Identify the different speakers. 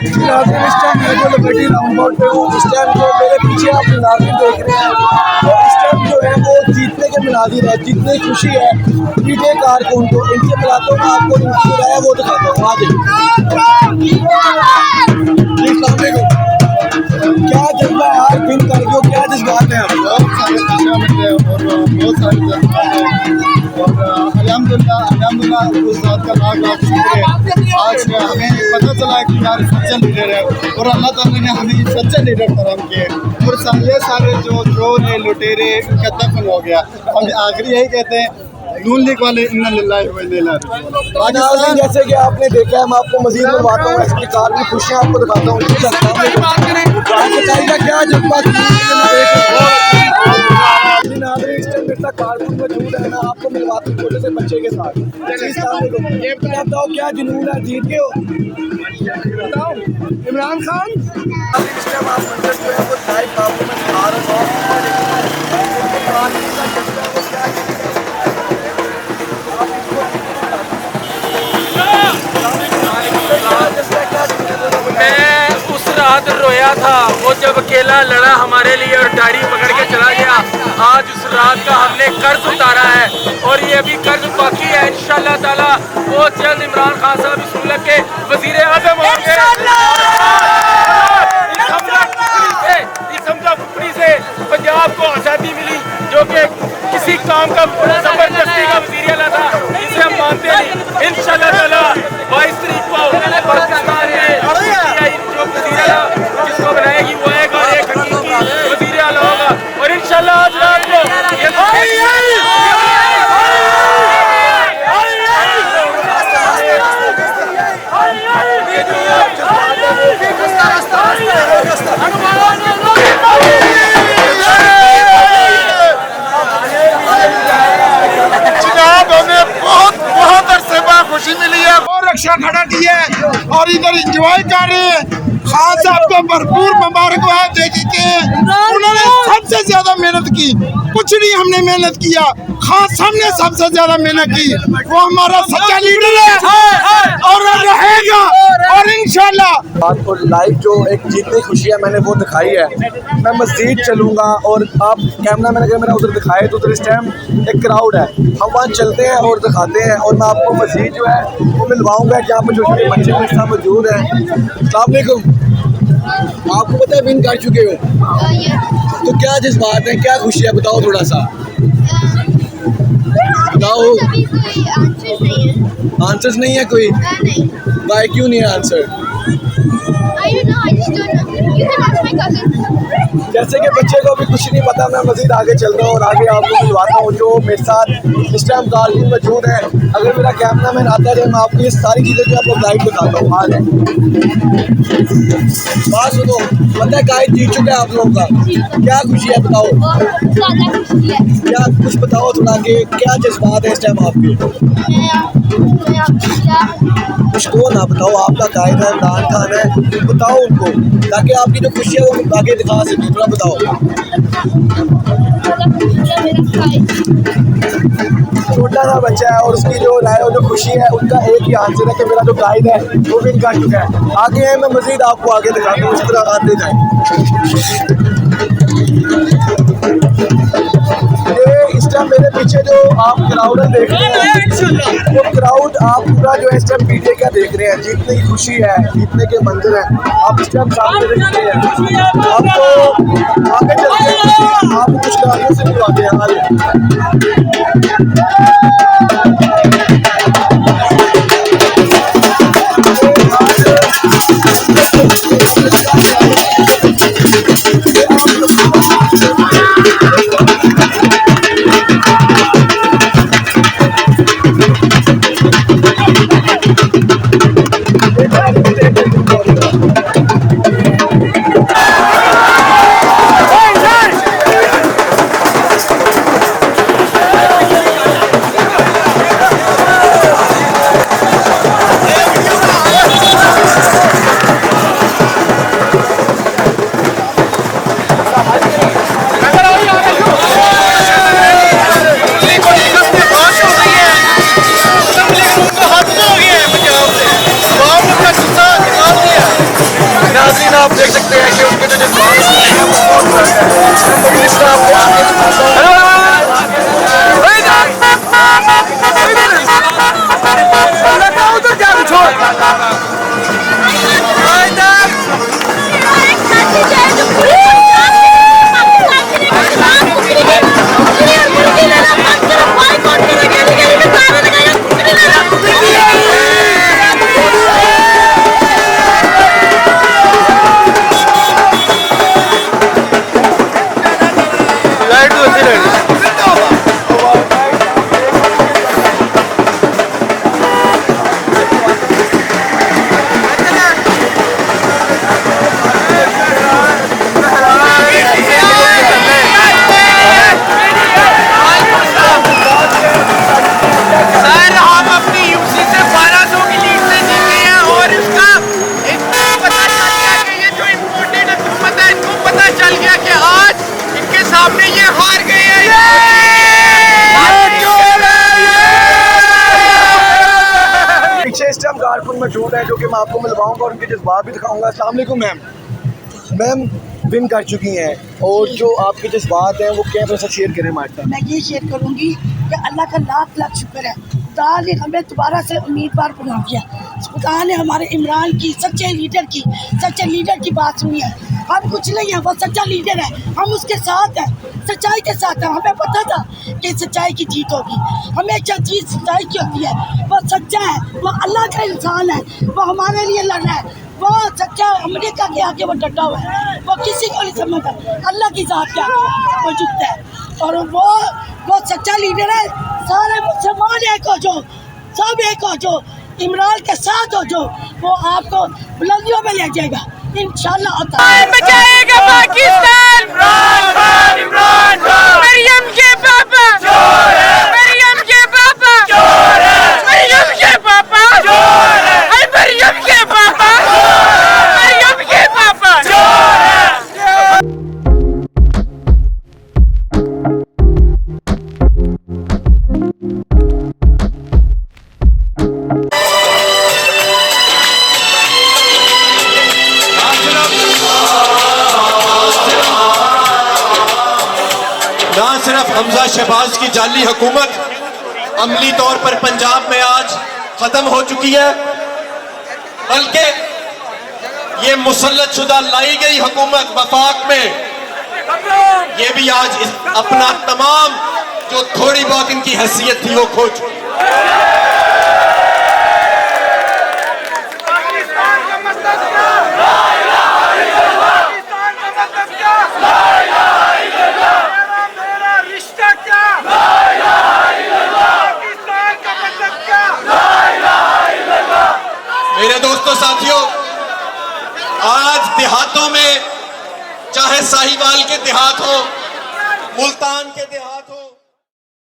Speaker 1: नाज़रीन इस टाइम मैं जो लिबर्टी राउंड पे हूँ, इस टाइम जो मेरे पीछे आप नाज़रीन देख रहे हैं, तो इस टाइम जो है वो जीतने के मुनाजिर है, जीतने की खुशी है। पीटे कारकुन को इनसे मिलाता हूँ, मैं आपको इनकी जो है वो दिखाता हूँ। आ जाइए, क्या जज्बा है यार, विन कर गए हो, क्या जज्बात है?
Speaker 2: बहुत सारे खुशियाँ मिल रहे हैं और बहुत सारे जज्बात हैं और अल्हम्दुलिल्लाह उस बात का लाख लाख शुक्र है। आज हमें पता चला कि यार सच्चा लीडर है और अल्लाह ताला ने हमें सच्चे लीडर फराहम किए और ये सारे जो चोर है लुटेरे उनका दफन हो गया। हम आखिरी यही कहते हैं नून लीग वाले इन्ना लिल्लाहि व इन्ना इलैहि
Speaker 1: नाज़रीन जैसे कि आपने देखा है, मैं आपको मजीद मिलवाता हूँ, इसकी कार की खुशियाँ आपको दिखाता हूँ। क्या जज्बा नाज़रीन इस टाइम मेरे साथ कारकुन मौजूद है, मैं आपको मिलवाता हूँ छोटे से बच्चे के साथ। ये बताओ क्या जुनून है, जीत गए हो? बताओ इमरान खान। इस टाइम आप मंजर जो है वो लाइव काबू में दिखा रहे हो।
Speaker 3: मैं उस रात रोया था वो जब अकेला लड़ा हमारे लिए और डायरी पकड़ के चला गया। आज उस रात का हमने कर्ज उतारा है और ये अभी कर्ज बाकी है। इंशाअल्लाह ताला बहुत जल्द इमरान खान साहब इस मुल्क के वजीर आज़म होंगे। इस हमजा कुफरी से पंजाब को आज़ादी मिली, जो कि किसी काम का जबरदस्ती का वजीर आला था, इसे हम मानते हैं। इंशाअल्लाह ताला 22 तारीख को पाकिस्तान में जो वजीर आला जिसको बनाएगी वो एक और एक हकीकी वजीर आला होगा। और इंशाअल्लाह आज रात को
Speaker 2: खुशी मिली है और रक्षा खड़ा की है और इधर इंजॉय कर रहे हैं। खान साहब को भरपूर मुबारकबाद दे देते हैं। उन्होंने सबसे ज्यादा मेहनत की, कुछ नहीं हमने मेहनत किया, खान साहब ने सबसे ज्यादा मेहनत की। वो हमारा सच्चा लीडर है और रहेगा और इंशाल्लाह।
Speaker 1: आपको लाइव जो एक जीतने की खुशी है मैंने वो दिखाई है। मैं मस्जिद चलूँगा और आप कैमरा मैंने अगर मेरा उधर दिखाए तो उधर इस टाइम एक क्राउड है, हम वहाँ चलते हैं और दिखाते हैं और मैं आपको मस्जिद जो है वो मिलवाऊँगा जहाँ पर छोटे बच्चे मेरे साथ मौजूद हैं। अस्सलाम वालेकुम। आपको पता है विन कर चुके हो, तो क्या जज्बात है, क्या खुशी है, बताओ थोड़ा सा बताओ। आंसर्स नहीं है कोई? वाई क्यों नहीं है आंसर? जैसे कि बच्चे को भी कुछ नहीं पता, मैं मजीद आगे चल रहा हूँ और आगे आपको मिलवाता हूँ जो मेरे साथ इस टाइम कारकुन मौजूद है। अगर मेरा कैमरा मैन आता है मैं आपको ये सारी चीज़ें जो आपको लाइव दिखाता हूँ। आज बात सुनो, पता है गाइड जीत चुका है आप लोगों का, क्या खुशी है बताओ? क्या कुछ बताओ थोड़ा कि क्या जज्बात है इस टाइम आपके? कुछ को ना बताओ, आपका गाइड है इमरान खान है, बताओ उनको ताकि आपकी जो खुशी है वो आगे दिखा सके, थोड़ा बताओ। छोटा सा बच्चा है और उसकी जो राय और जो खुशी है उनका एक ही आंसर है कि मेरा जो गाइड है वो विन कर चुका है। आगे है, मैं मजीद आपको आगे दिखाता हूँ, उस तरह आते जाए। ये इस टाइम मेरे पीछे जो आप क्राउड देख रहे हैं वो क्राउड आप पूरा जो इस टाइम पीछे क्या देख रहे हैं, जीतने की खुशी है, जीतने के मंदिर हैं आप इस टाइम सामने देख रहे हैं। आपको आगे चलते हैं, आप कुछ गाड़ियों से मिलवाते हैं आगे। मौजूद हैं जो कि मैं आपको मिलवाऊंगा और उनके जज्बात भी दिखाऊंगा। अस्सलाम वालेकुम मैम। मैम विन कर चुकी हैं और जो आपके जज्बात हैं वो क्या थोड़ा सा शेयर करें हमारे साथ।
Speaker 4: मैं ये शेयर करूंगी कि अल्लाह का लाख लाख शुक्र है, खुदा ने हमें दोबारा से उम्मीदवार बना दिया। खुदा ने हमारे इमरान की सच्चे लीडर की बात सुनी है। हम कुछ नहीं है, वो सच्चा लीडर है, हम उसके साथ हैं, सच्चाई के साथ हैं। हमें पता था कि सच्चाई की जीत होगी, हमेशा जीत सच्चाई की होती है। वो सच्चा है, वो अल्लाह का इंसान है, वो हमारे लिए लड़ रहा है, वो सच्चा अमेरिका के आगे वो डटा हुआ है, वो किसी को नहीं समझता, अल्लाह की जात के आगे वो झुकता है। और वो सच्चा लीडर है। सारे मुसलमान एक हो जो, सब एक हो जो, इमरान के साथ हो जो, वो आपको बुलंदियों में ले जाएगा इंशाल्लाह।
Speaker 5: बचाएगा पाकिस्तान, मरियम के पापा, मरियम के पापा, मरियम के पापा, मरियम के पापा, मरियम के पापा।
Speaker 6: ना सिर्फ हमजा शहबाज की जाली हुकूमत अमली तौर पर पंजाब में आज खत्म हो चुकी है, बल्कि ये मुसल्लत शुदा लाई गई हुकूमत वफाक में ये भी आज अपना तमाम जो थोड़ी बहुत इनकी हैसियत थी वो खो चुकी है। मेरे दोस्तों साथियों, आज देहातों में चाहे साहिवाल के देहात हो, मुल्तान के देहात हो,